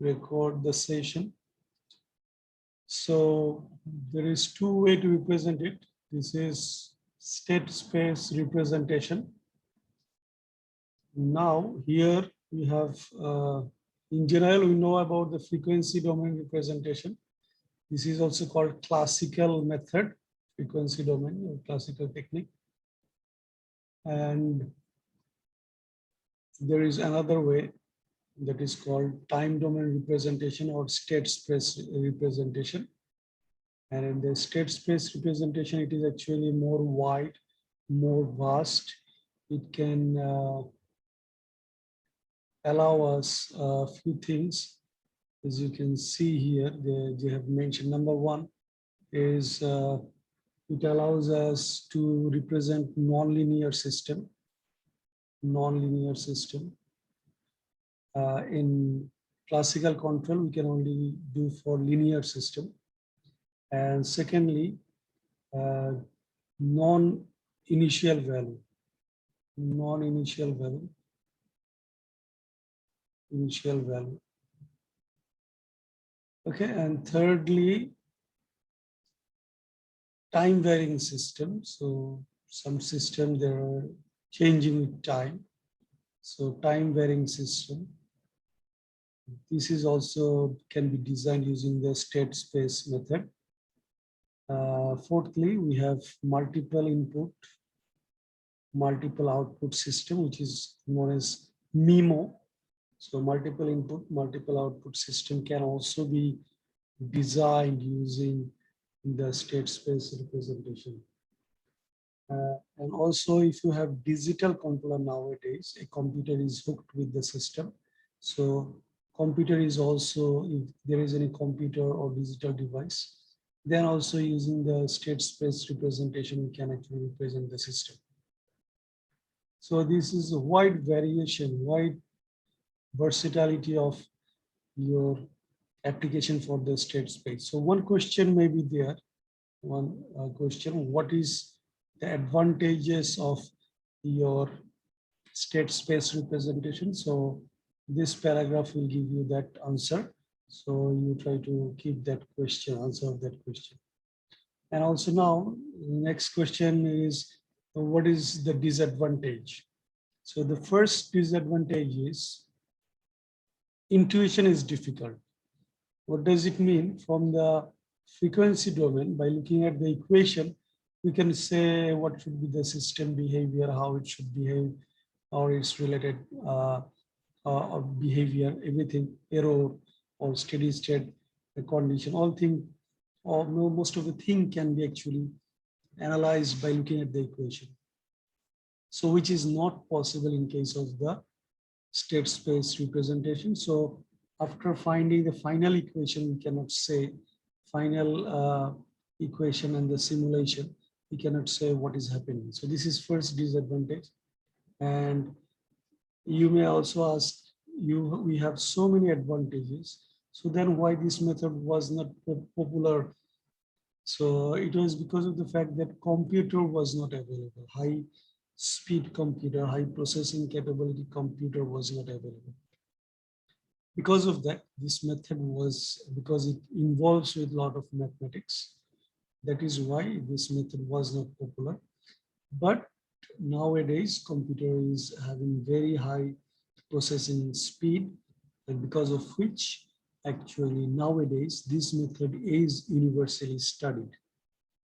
record the session. So there is two ways to represent it. This is state space representation. Now here we have, in general, we know about the frequency domain representation. This is also called classical method, frequency domain or classical technique. And there is another way that is called time domain representation or state space representation. And in the state space representation, it is actually more wide, more vast. It can allow us a few things. As you can see here, they have mentioned number one is it allows us to represent nonlinear system. Nonlinear system. In classical control, we can only do for linear system. And secondly, non-initial value. Non-initial value. Initial value. Okay, and thirdly, time varying system. So some system they are changing with time. So time varying system. This is also can be designed using the state space method. Fourthly, we have multiple input, multiple output system, which is known as MIMO. So multiple input, multiple output system can also be designed using the state space representation. And also, if you have digital controller nowadays, a computer is hooked with the system. So computer is also, if there is any computer or digital device, then also using the state space representation, we can actually represent the system. So this is a wide variation, wide versatility of your application for the state space. So one question may be there, one question, what is the advantages of your state space representation? So this paragraph will give you that answer. So you try to keep that question, answer that question. And also now, next question is, what is the disadvantage? So the first disadvantage is intuition is difficult. What does it mean? From the frequency domain, by looking at the equation, we can say what should be the system behavior, how it should behave, or its related behavior, everything, error or steady state condition, all things, or most of the thing can be actually analyzed by looking at the equation. So which is not possible in case of the state space representation. So after finding the final equation, we cannot say final equation and the simulation, we cannot say what is happening. So this is first disadvantage. And you may also ask, we have so many advantages. So then why this method was not popular? So it was because of the fact that computer was not available. High speed computer, high processing capability computer was not available. Because of that, this method was, because it involves with a lot of mathematics. That is why this method was not popular. But nowadays, computer is having very high processing speed, and because of which, actually nowadays, this method is universally studied.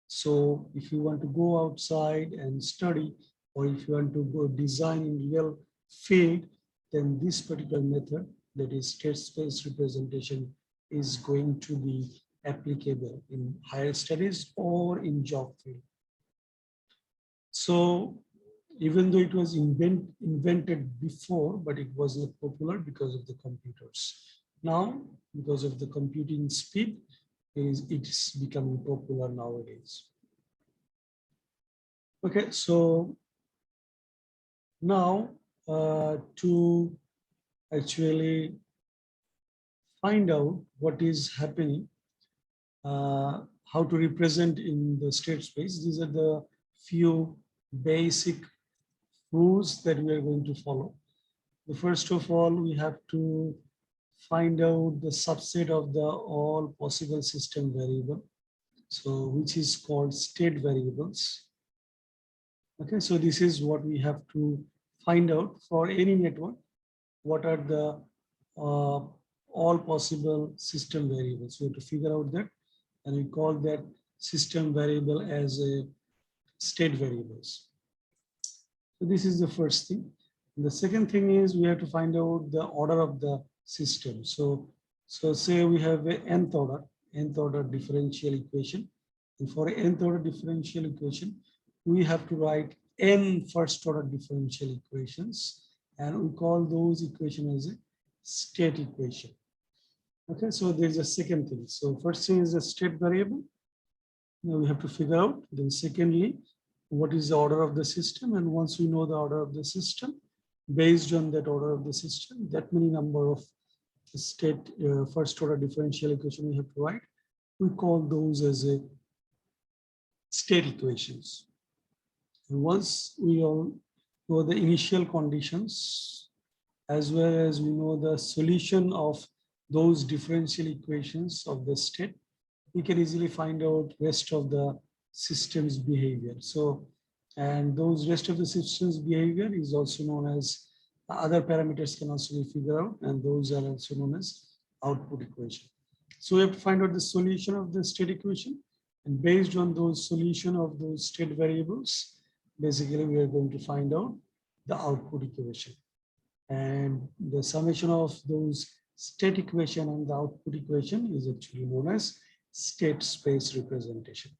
So if you want to go outside and study, or if you want to go design in real field, then this particular method, that is state space representation, is going to be applicable in higher studies or in job field. So even though it was invented before, but it was not popular because of the computers. Now, because of the computing speed, it's becoming popular nowadays. Okay, so now to actually find out what is happening, how to represent in the state space, these are the few basic rules that we are going to follow. The first of all, we have to find out the subset of the all possible system variable, so which is called state variables. Okay, so this is what we have to find out for any network. What are the all possible system variables? We have to figure out that, and we call that system variable as a state variables. So this is the first thing. And the second thing is we have to find out the order of the system. So say we have a nth order differential equation. And for nth order differential equation, we have to write n first order differential equations, and we call those equations as a state equation. Okay, so there's a second thing. So first thing is a state variable. Now we have to figure out. Then secondly, what is the order of the system? And once we know the order of the system, based on that order of the system, that many number of state first order differential equation we have to write, we call those as a state equations. And once we all know the initial conditions, as well as we know the solution of those differential equations of the state, we can easily find out rest of the system's behavior. So, and those rest of the system's behavior is also known as other parameters can also be figured out, and those are also known as output equation. So we have to find out the solution of the state equation, and based on those solution of those state variables, basically we are going to find out the output equation. And the summation of those state equation and the output equation is actually known as state space representation.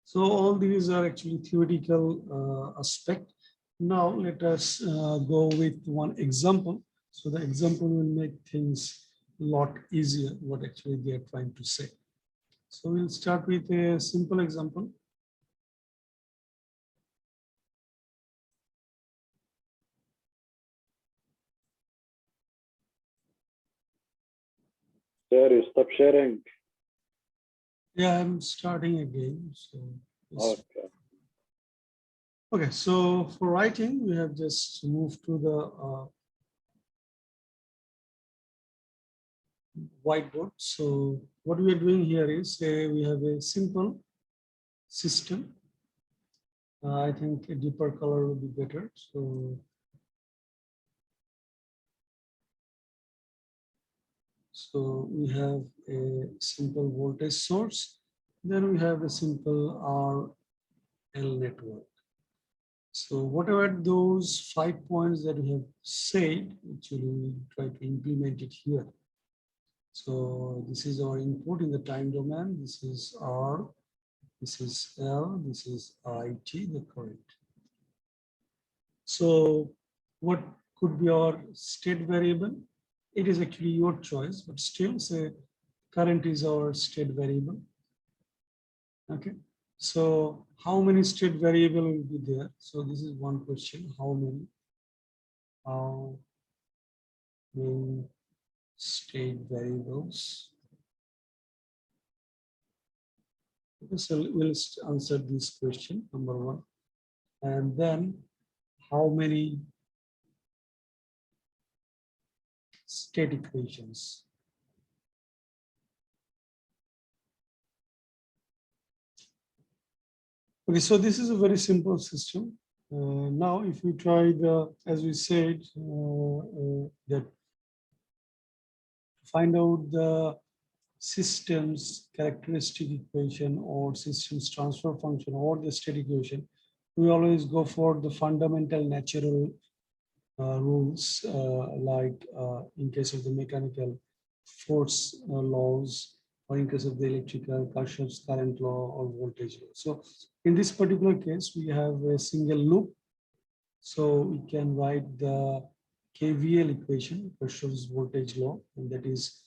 So all these are actually theoretical aspect. Now let us go with one example. So the example will make things a lot easier what actually they are trying to say. So we'll start with a simple example. Sir, you stop sharing. Yeah, I'm starting again. So Okay. Okay, so for writing, we have just moved to the whiteboard. So what we are doing here is we have a simple system. I think a deeper color would be better. So we have a simple voltage source. Then we have a simple RL network. So whatever those 5 points that we have said, actually we try to implement it here. So this is our input in the time domain. This is R, this is L, this is IT, the current. So what could be our state variable? It is actually your choice, but still say current is our state variable. Okay. So how many state variable will be there? So this is one question. How many? How many state variables? Okay, so we'll answer this question, number one. And then how many state equations? Okay, so this is a very simple system. Now, if we try the, as we said, that find out the system's characteristic equation or system's transfer function or the state equation, we always go for the fundamental natural rules, like in case of the mechanical force laws, or in case of the electrical Kirchhoff's current law or voltage law. So in this particular case, we have a single loop. So we can write the KVL equation, Kirchhoff's voltage law, and that is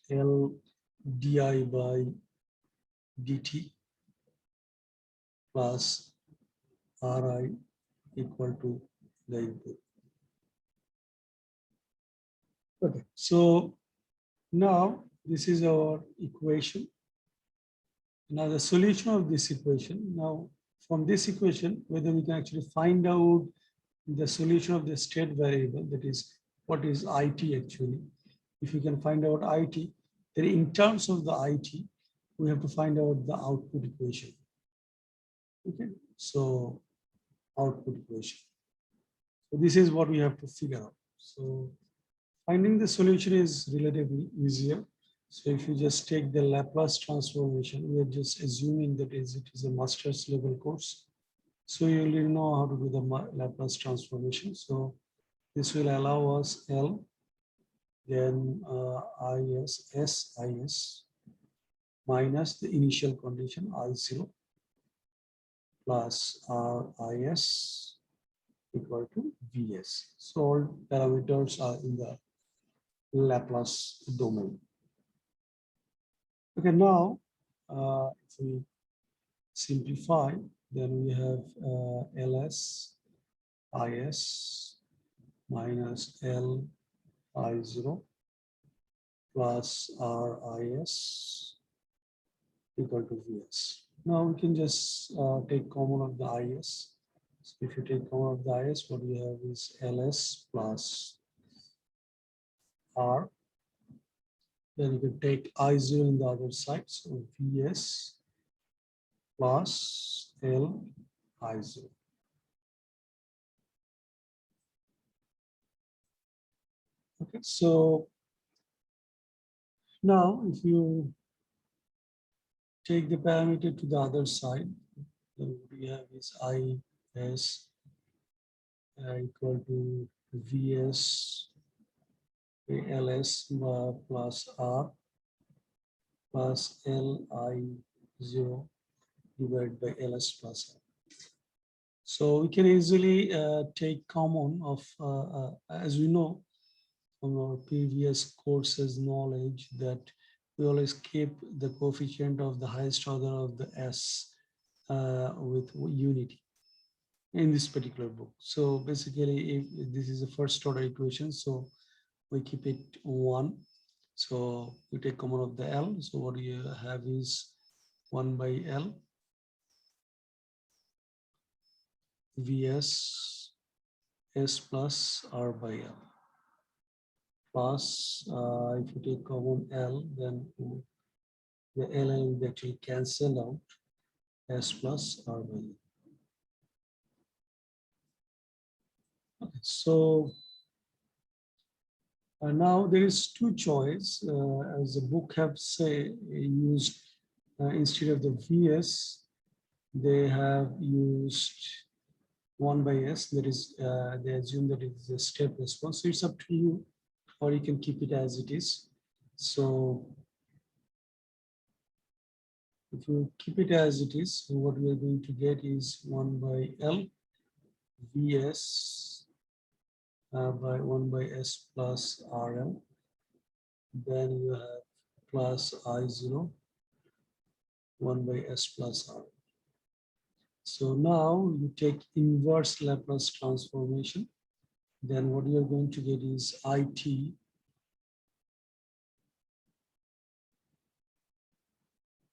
L di by dt plus Ri equal to the input. Okay, so now this is our equation. Now the solution of this equation. Now from this equation, whether we can actually find out the solution of the state variable, that is what is IT actually. If you can find out IT, then in terms of the IT, we have to find out the output equation. Okay, so output equation. So this is what we have to figure out. So finding the solution is relatively easier. So if you just take the Laplace transformation, we are just assuming that it is a master's level course. So you already know how to do the Laplace transformation. So this will allow us L, then IS minus the initial condition I0 plus RIS equal to VS. So all parameters are in the Laplace domain. Okay, now if we simplify, then we have LS IS minus L I0 plus RIS equal to VS. Now we can just take common of the IS. So if you take common of the IS, what we have is LS plus R. Then you can take I0 in the other side. So VS plus L I0. Okay, so now if you take the parameter to the other side, then what we have is IS equal to VS LS plus R plus LI0 divided by LS plus R. So we can easily take common of, as we know from our previous courses knowledge, that we always keep the coefficient of the highest order of the S with unity in this particular book. So basically, if this is the first order equation, so we keep it 1. So we take common of the L. So what you have is 1 by L VS S plus R by L plus if you take common L, then the L will actually cancel out S plus R by L. Okay, so now there is two choice, as the book have say used instead of the VS, they have used 1 by S. That is, they assume that it is a step response. So it's up to you, or you can keep it as it is. So if you keep it as it is, so what we are going to get is 1 by L VS by 1 by S plus RL. Then you have plus I0 1 by S plus R. So now you take inverse Laplace transformation. Then what you're going to get is IT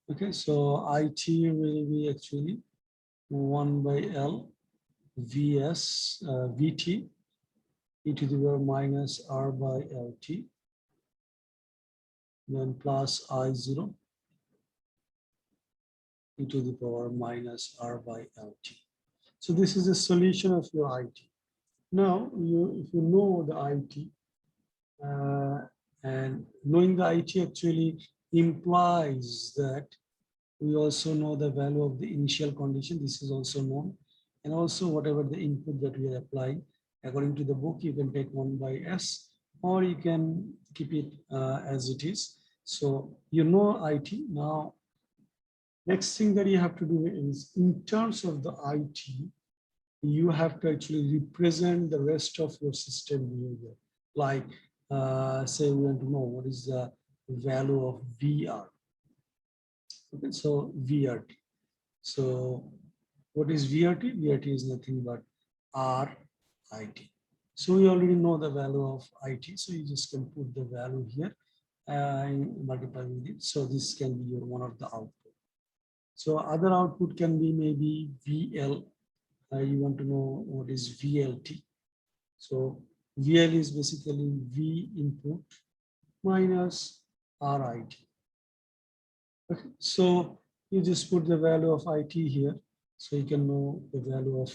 Okay, so IT will be actually 1 by L VS VT e to the power minus R by LT, then plus I0 e to the power minus R by LT. So this is a solution of your IT. Now, if you know the IT, and knowing the IT actually implies that we also know the value of the initial condition. This is also known. And also whatever the input that we are applying, according to the book, you can take 1 by S, or you can keep it as it is. So you know IT. Now, next thing that you have to do is, in terms of the IT, you have to actually represent the rest of your system behavior. Like, say we want to know what is the value of VR. Okay, so VRT. So what is VRT? VRT is nothing but RIT. So we already know the value of IT. So you just can put the value here and multiply with it. So this can be your one of the output. So other output can be maybe VL. You want to know what is VLT. So VL is basically V input minus RIT. Okay, so you just put the value of IT here, so you can know the value of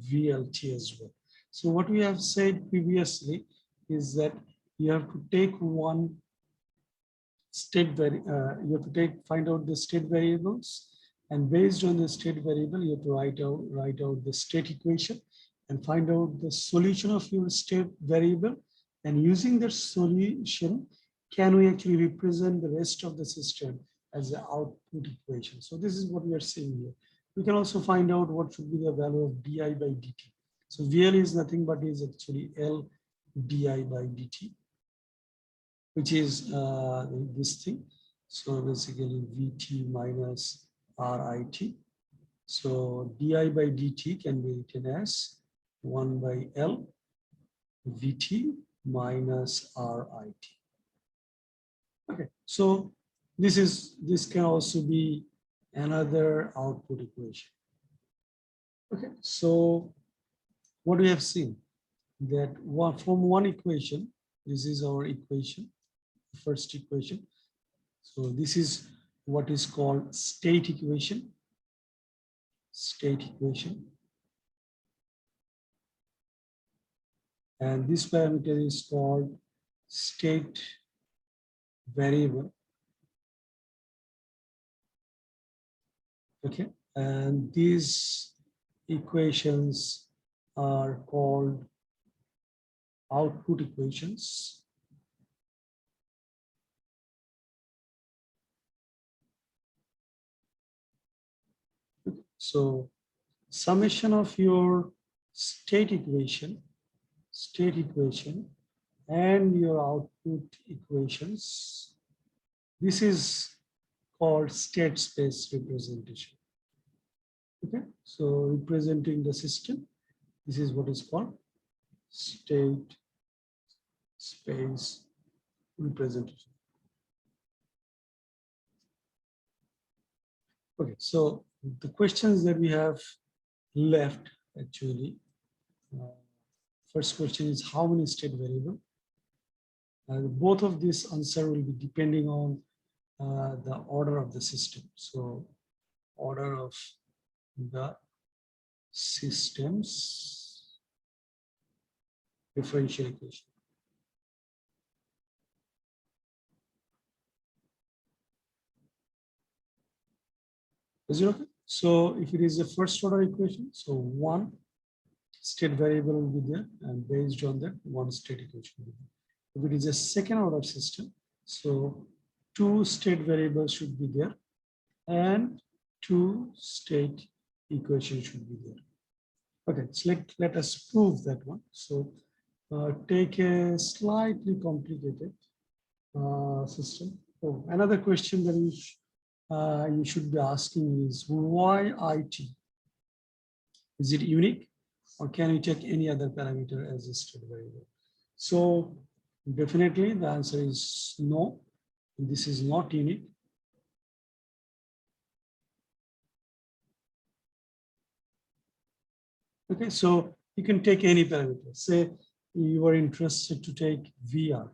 VLT as well. So what we have said previously is that you have to take one state you have to find out the state variables, and based on the state variable, you have to write out the state equation and find out the solution of your state variable. And using that solution, can we actually represent the rest of the system as an output equation? So this is what we are seeing here. We can also find out what should be the value of di by dt. So VL is nothing but is actually L di by dt, which is this thing. So basically VT minus RIT. So di by dt can be written as 1 by L VT minus RIT. Okay, so this can also be another output equation. Okay, so what we have seen that from one equation, this is our equation, first equation. So this is what is called state equation. State equation. And this parameter is called state variable. Okay, and these equations are called output equations. So summation of your state equation and your output equations, this is called state space representation. Okay, so representing the system, this is what is called state space representation. Okay, so the questions that we have left actually, first question is how many state variable? Both of this answer will be depending on the order of the system. So order of the system's differential equation. Is it okay? So if it is a first order equation, so one state variable will be there, and based on that, one state equation will be there. If it is a second order system, so two state variables should be there and two state equations should be there. Okay, so let us prove that one. So take a slightly complicated system. Oh, another question that you should be asking is why IT? Is it unique, or can we take any other parameter as a state variable? So definitely the answer is no. This is not unique. Okay, so you can take any parameter. Say you are interested to take VRT.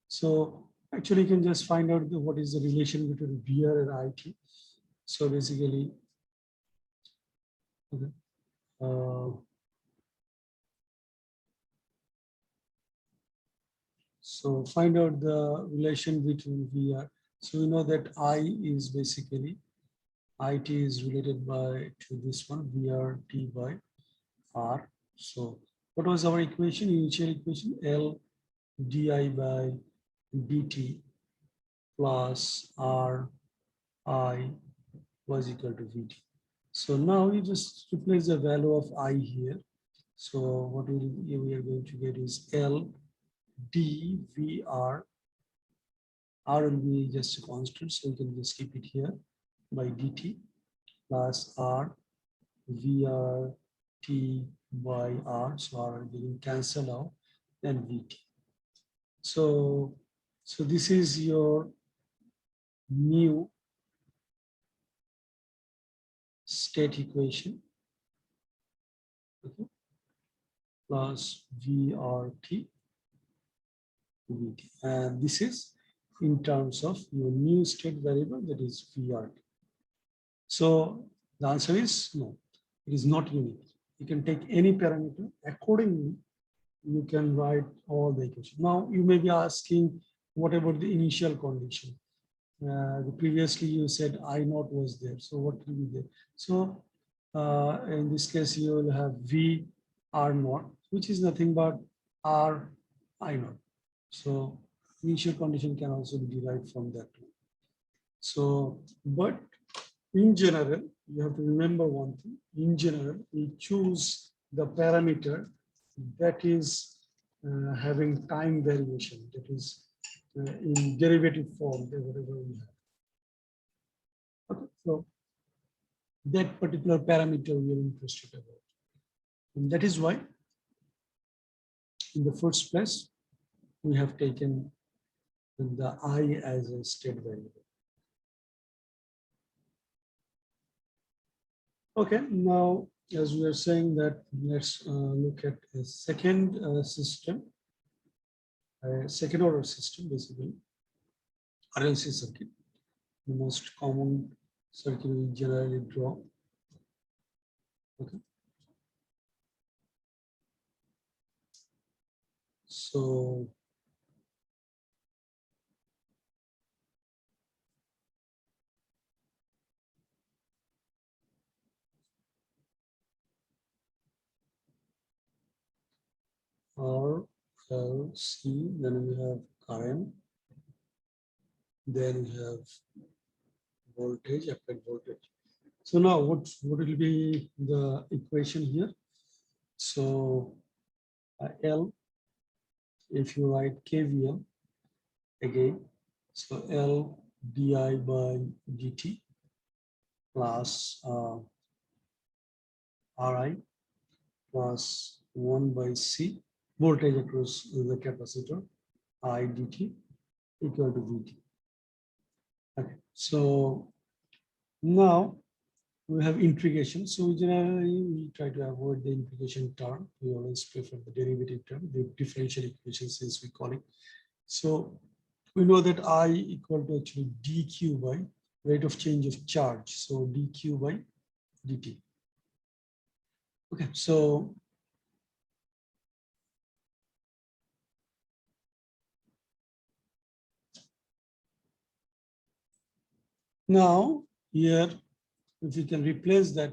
So actually you can just find out what is the relation between VR and IT. So basically, okay, so find out the relation between VR. So we know that I is basically IT is related to this one, VRT by R. So what was our equation, initial equation? L di by dt plus R I was equal to VT. So now you just replace the value of I here. So what we are going to get is L d VR. R will be just a constant, so you can just keep it here by dt plus R VRT by R. So R are getting cancelled out, then VT. So this is your new state equation. Okay. plus VRT VT. And this is in terms of your new state variable, that is VRT. So the answer is no, it is not unique. You can take any parameter accordingly. You can write all the equations. Now you may be asking, what about the initial condition? Previously you said I naught was there. So what will be there? So in this case, you will have V R naught, which is nothing but R I naught. So initial condition can also be derived from that. So, but in general, you have to remember one thing. In general, we choose the parameter that is having time variation, that is in derivative form, whatever we have. Okay, so that particular parameter we are interested about. And that is why, in the first place, we have taken the I as a state variable. Okay, now, as we are saying that, let's look at a second system, a second order system, basically, RLC circuit, the most common circuit we generally draw. Okay. So, R, L, C, then we have current, then we have voltage, applied voltage. So now what will be the equation here? So L, if you write KVL again, so L di by dt plus Ri plus 1 by C, voltage across the capacitor, I dt equal to Vt. Okay, so now we have integration. So generally we try to avoid the integration term. We always prefer the derivative term, the differential equations as we call it. So we know that I equal to actually dq by rate of change of charge. So dq by dt. Okay, so now here, if you can replace that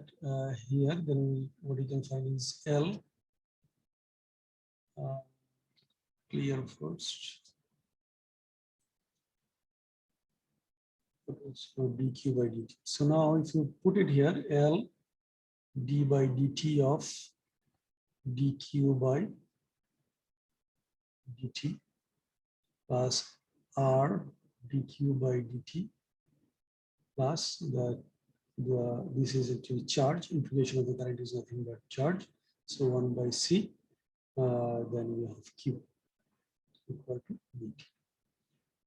here, then what you can find is L. Clear first. So dq by dt. So now if you put it here, L d by dt of dq by dt plus R dq by dt plus this is actually charge. Integration of the current is nothing but charge. So 1 by C, then we have Q equal to dt.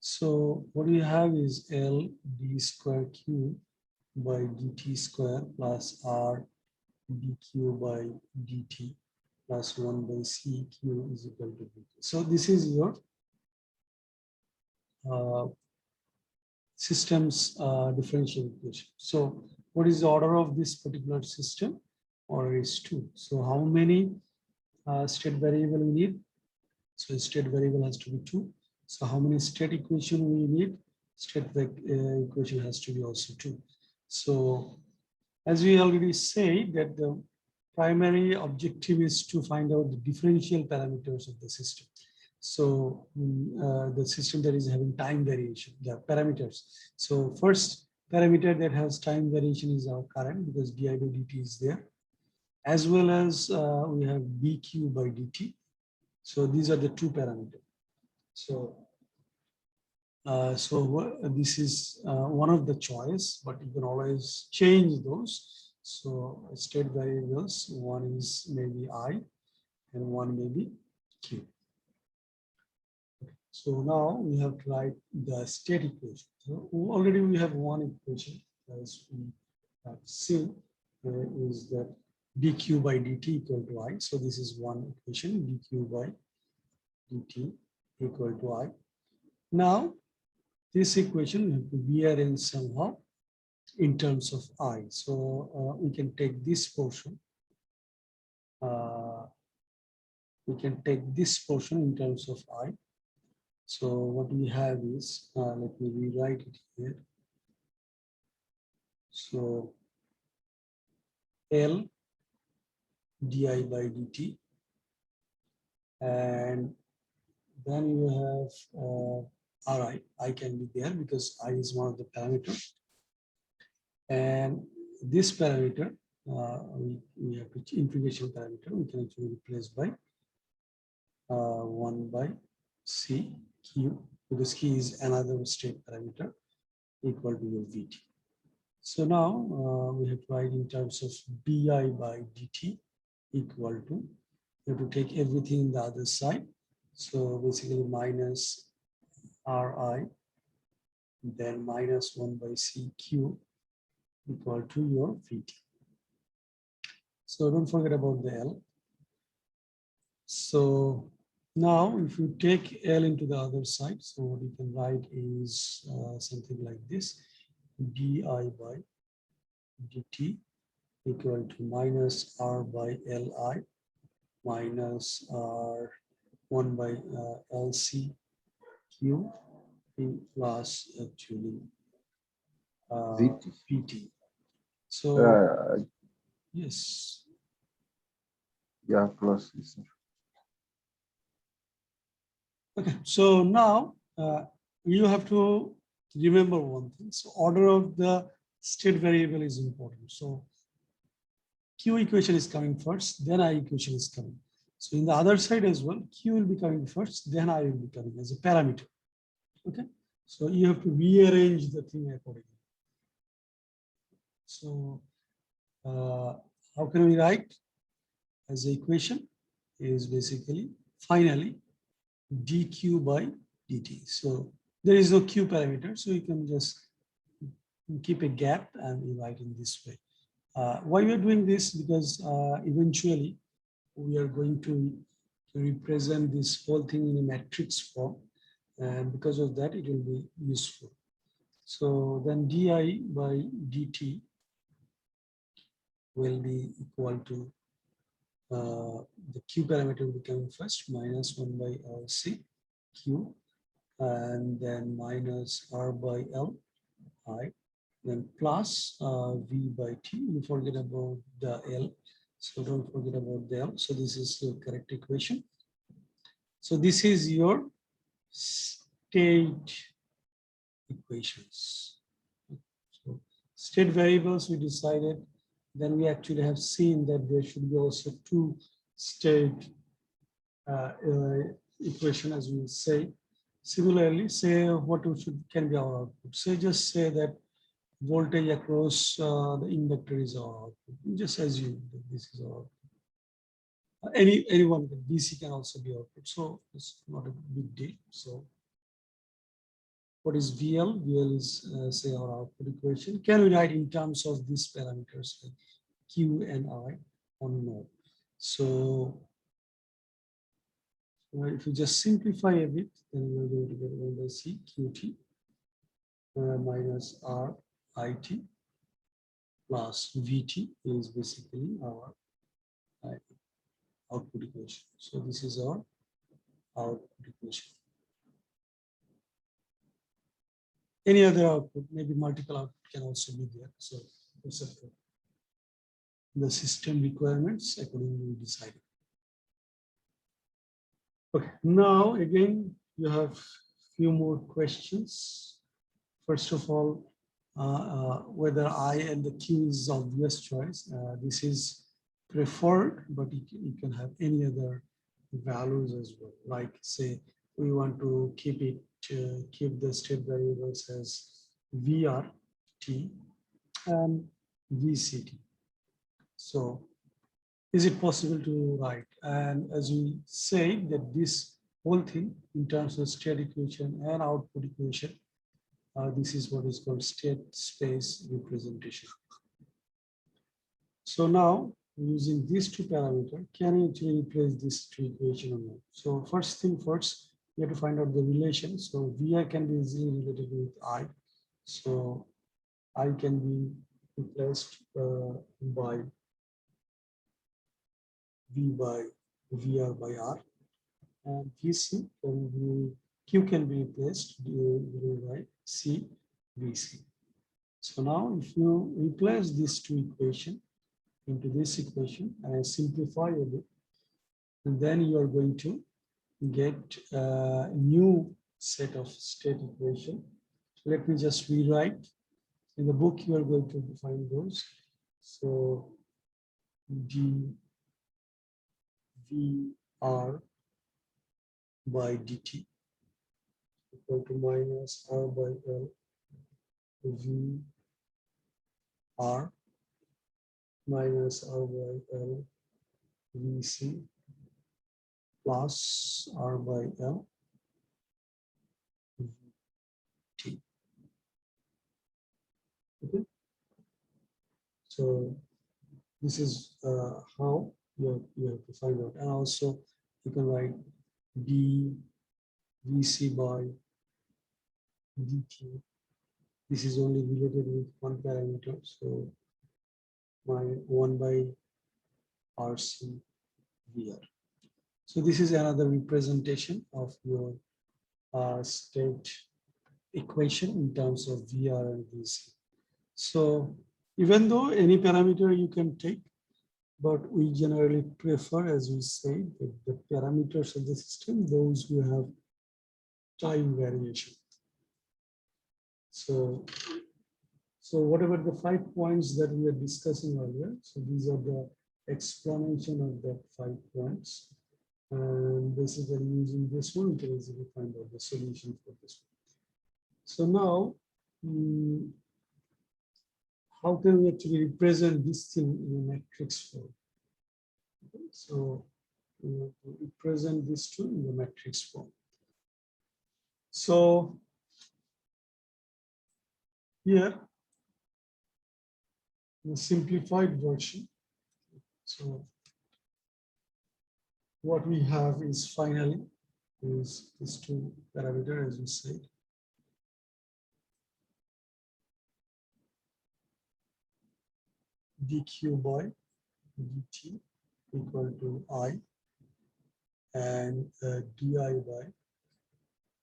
So what we have is L d square Q by dt square plus R dq by dt plus 1 by C Q is equal to dt. So this is your system's differential equation. So what is the order of this particular system? Order is 2. So how many state variable we need? So state variable has to be 2. So how many state equation we need? State equation has to be also 2. So as we already say that the primary objective is to find out the differential parameters of the system. So the system that is having time variation, the parameters. So first parameter that has time variation is our current, because di by dt is there, as well as we have dq by dt. So these are the two parameters. So this is one of the choice, but you can always change those. So state variables, one is maybe I and one may be Q. So now we have to write the state equation. So already we have one equation, as we have seen, is that dq by dt equal to I. So this is one equation, dq by dt equal to I. Now, this equation we have to rearrange somehow in terms of I. So we can take this portion. We can take this portion in terms of I. So what we have is, let me rewrite it here. So L di by dt, and then you have Ri. I can be there because I is one of the parameters. And this parameter, we have which integration parameter, we can actually replace by 1 by C Q, because Q is another state parameter equal to your Vt. So now we have to write in terms of Bi by dt equal to, you have to take everything in the other side. So basically minus Ri, then minus 1 by Cq equal to your Vt. So don't forget about the L. So now if you take L into the other side, so what you can write is something like this, di by dt equal to minus R by Li minus R 1 by LC Q plus actually Vt. So yes. Yeah, plus this. Okay, so now you have to remember one thing. So order of the state variable is important. So Q equation is coming first, then I equation is coming. So in the other side as well, Q will be coming first, then I will be coming as a parameter. Okay, so you have to rearrange the thing accordingly. So how can we write as the equation is basically finally dq by dt. So there is no q parameter, so you can just keep a gap and we write in this way. Why we are doing this? Because eventually we are going to represent this whole thing in a matrix form, and because of that it will be useful. So then di by dt will be equal to the q parameter will be coming first, minus 1 by LC Q, and then minus R by L I, then plus V by T. You forget about the L, so don't forget about the L. So this is your correct equation. So this is your state equations. So state variables we decided. Then we actually have seen that there should be also two state equation, as we say. Similarly, say what can be our output. Say just say that voltage across the inductor is our output. Just assume that this is our output. Anyone, DC can also be output. So it's not a big deal. So what is VL? VL is say our output equation. Can we write in terms of these parameters like Q and I or no? So if you just simplify a bit, then we're going to get 1 by C QT minus R IT plus VT is basically our output equation. So this is our output equation. Any other output, maybe multiple output can also be there. So it's the system requirements accordingly decided. Okay, now again, you have few more questions. First of all, whether I and the Q is obvious choice. This is preferred, but you can have any other values as well. Like say, we want to keep the state variables as VRT and VCT. So is it possible to write? And as we say that this whole thing in terms of state equation and output equation, this is what is called state space representation. So now using these two parameters, can you actually replace this two equation or not? So first thing first, you have to find out the relation. So VR can be easily related with I. So I can be replaced by V by VR by R, and VC can be Q can be replaced by C VC. So now if you replace these two equations into this equation and simplify a bit, and then you are going to get a new set of state equation. Let me just rewrite. In the book, you are going to find those. So d VR by dt equal to minus R by L V R minus R by L VC plus R by L T. Okay. So this is how you have to find out. And also you can write d VC by dt. This is only related with one parameter. So my 1 by RC VR. So this is another representation of your state equation in terms of VR and VC. So even though any parameter you can take, but we generally prefer, as we say, the parameters of the system, those who have time variation. So whatever the 5 points that we are discussing earlier, so these are the explanation of that 5 points. And basically using this one, we can easily find out the solution for this one. So now, how can we actually represent this thing in a matrix form? Okay, so we represent this two in the matrix form. So here, the simplified version. So what we have is finally is these two parameters, as we said. dq by dt equal to I, and di by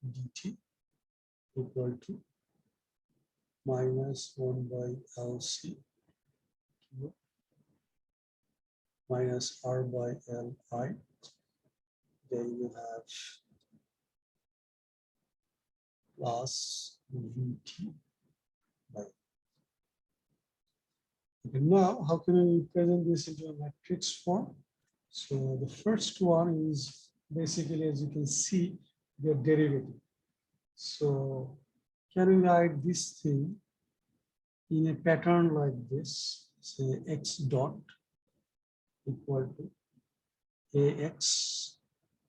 dt equal to minus 1 by LC minus R by Li. Then you have plus Vt by. Okay, now, how can we represent this into a matrix form? So the first one is basically, as you can see, the derivative. So can we write this thing in a pattern like this? Say x dot equal to ax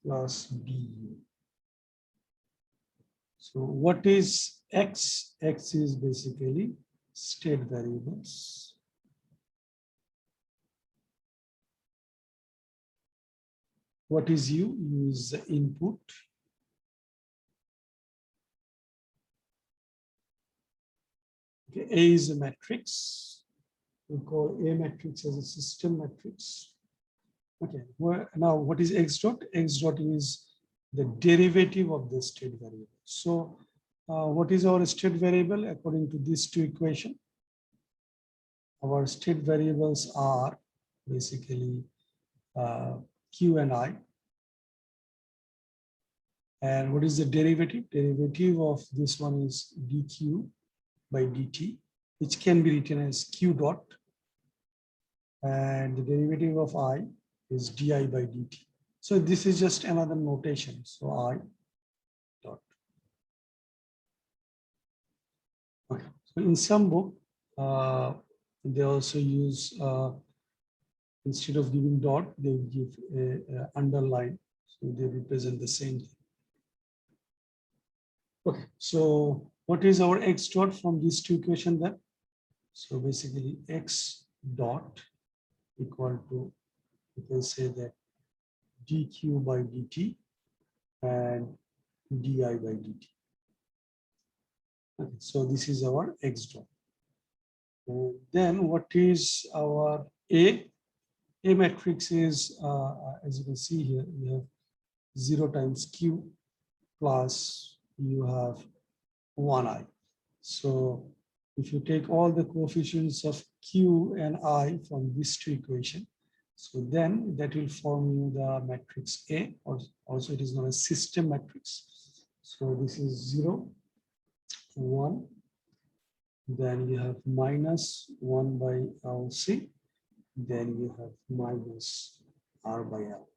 plus bu. So what is x? X is basically state variables. What is u? U is the input. Okay, A is a matrix. We call A matrix as a system matrix. Okay, now what is x dot? X dot is the derivative of the state variable. So what is our state variable according to these two equations? Our state variables are basically Q and I. And what is the derivative? Derivative of this one is dq by dt, which can be written as q dot. And the derivative of I is di by dt. So this is just another notation. So I dot. Okay. So in some book, they also use, instead of giving dot, they give a underline. So they represent the same thing. Okay. So what is our x dot from these two equations then? So basically x dot equal to, you can say that dq by dt and di by dt. Okay, so this is our x dot. And then what is our A? A matrix is, as you can see here, we have 0 times q plus you have 1i. So if you take all the coefficients of q and I from this two equation, so then that will form you the matrix A, or also it is known as system matrix. So this is 0, 1, then you have minus 1 by LC, then you have minus R by L.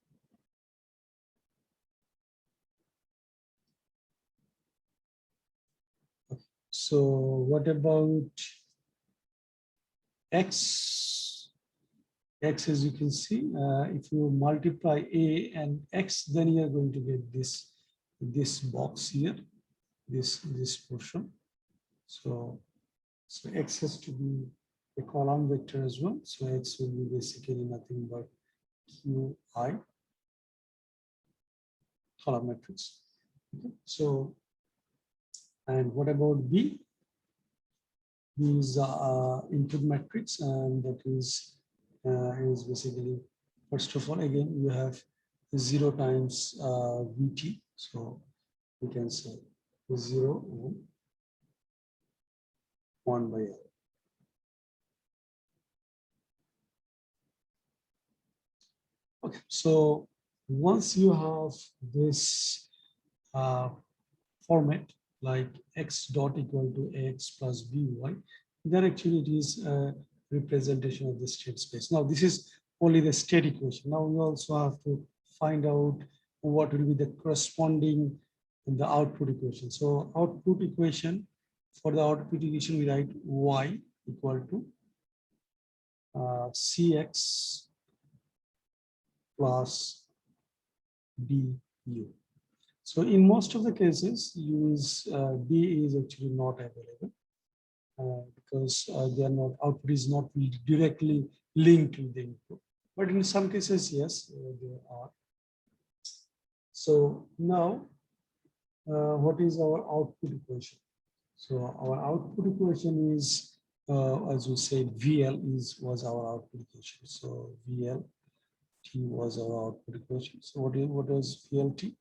So what about X? X, as you can see, if you multiply A and X, then you are going to get this box here, this portion. So X has to be a column vector as well. So X will be basically nothing but QI column matrix. Okay. So, and what about B? B is input matrix, and that is basically, first of all, again, you have 0 times VT. So we can say 0 and 1 by L. Okay, so once you have this format like x dot equal to ax plus by, then actually it is a representation of the state space. Now this is only the state equation. Now we also have to find out what will be the corresponding in the output equation. So output equation, for the output equation we write y equal to cx plus du. So in most of the cases, B is actually not available because they are not, output is not directly linked to the input. But in some cases, yes, they are. So now, what is our output equation? So our output equation is, as we said, VL was our output equation. So VL T was our output equation. So what was VLT?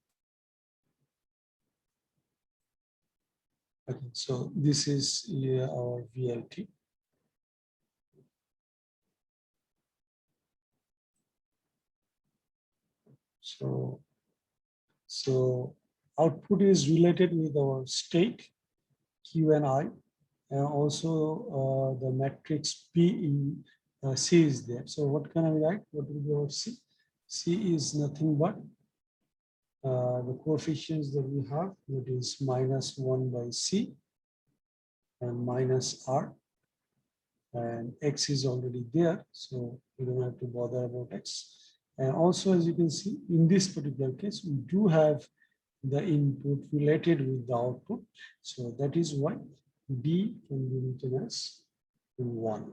Okay, so this is our VLT. So output is related with our state Q and I, and also the matrix P in C is there. So what can I write? What will be our C? C is nothing but the coefficients that we have, that is minus 1 by C and minus R, and X is already there, so we don't have to bother about X. And also, as you can see, in this particular case, we do have the input related with the output. So that is why D can be written as 1.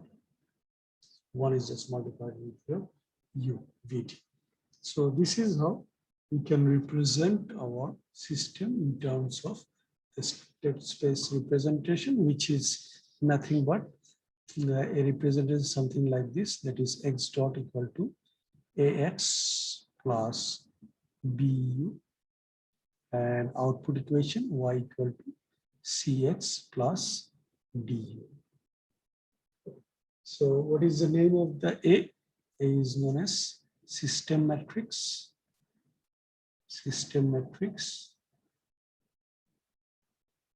1 is just multiplied with the U, VT. So this is how we can represent our system in terms of the state space representation, which is nothing but a representation something like this, that is x dot equal to ax plus bu, and output equation y equal to cx plus du. So what is the name of the A? A is known as system matrix. System matrix.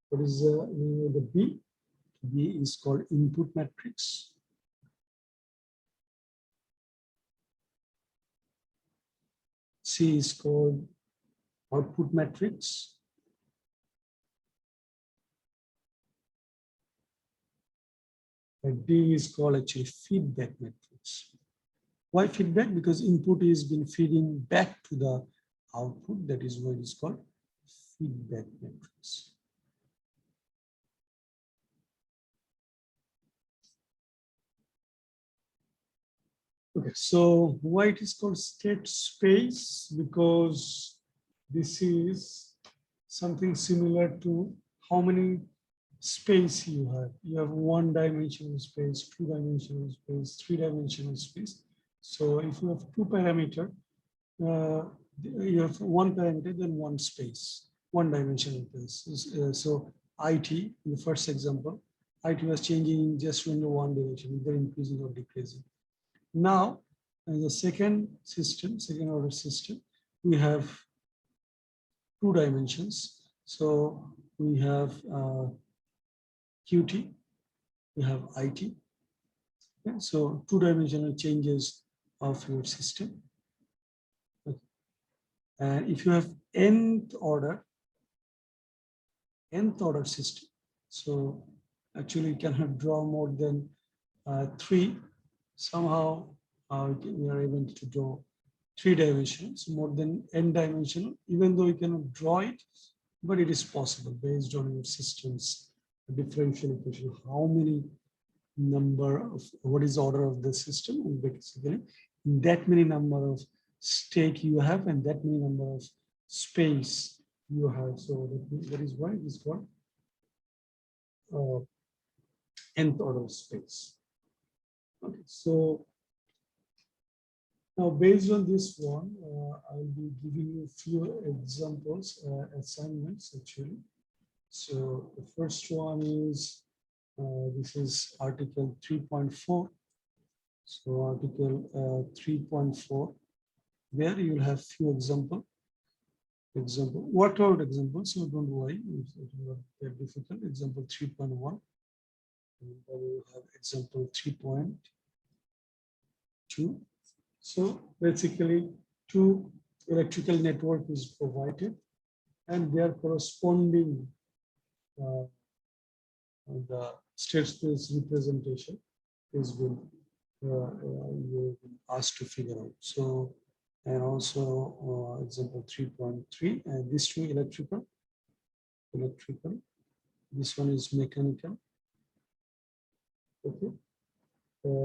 What is the name of the B? B is called input matrix. C is called output matrix. And D is called actually feedback matrix. Why feedback? Because input is been feeding back to the output. That is why it is called feedback matrix. Okay, so why it is called state space? Because this is something similar to how many space you have. You have one-dimensional space, two-dimensional space, three-dimensional space. So if you have two parameter, you have one parameter, then one space, one-dimensional space. So IT, in the first example, IT was changing just in one direction, either increasing or decreasing. Now, in the second system, second order system, we have two dimensions. So we have QT, we have IT. Okay, so two-dimensional changes of your system. Okay. And if you have nth order system, so actually you cannot draw more than three. Somehow we are able to draw three dimensions, more than n dimensional, even though you cannot draw it, but it is possible based on your system's differential equation. How many number of, what is the order of the system? And basically, that many number of state you have and that many number of space you have. So that is why it is called nth order space. Okay, so now based on this one, I'll be giving you a few examples, assignments actually. So the first one is, this is article 3.4. So article 3.4, where you'll have few example, workout examples, so don't worry, it's not that difficult. Example 3.1, and then you have example 3.2. So basically, two electrical network is provided, and their corresponding the state space representation is been you're asked to figure out. So, and also example 3.3, and these two electrical, this one is mechanical, okay,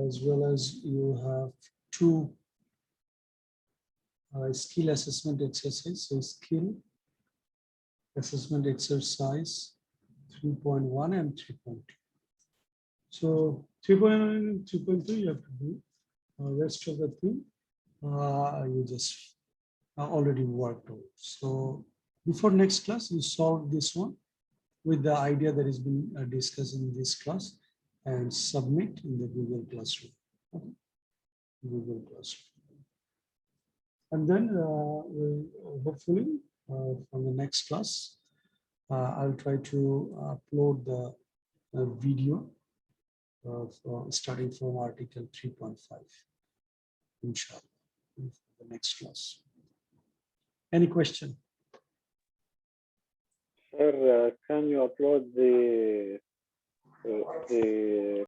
as well as you have two skill assessment exercise. So skill assessment exercise 3.1 and 3.2. So 3.1 and 3.2 you have to do. Rest of the thing you just already worked out. So before next class, you solve this one with the idea that has been discussed in this class and submit in the Google Classroom. Okay. Google Classroom. And then hopefully from the next class, I'll try to upload the video starting from article 3.5, inshallah, in the next class. Any question? Sir, can you upload the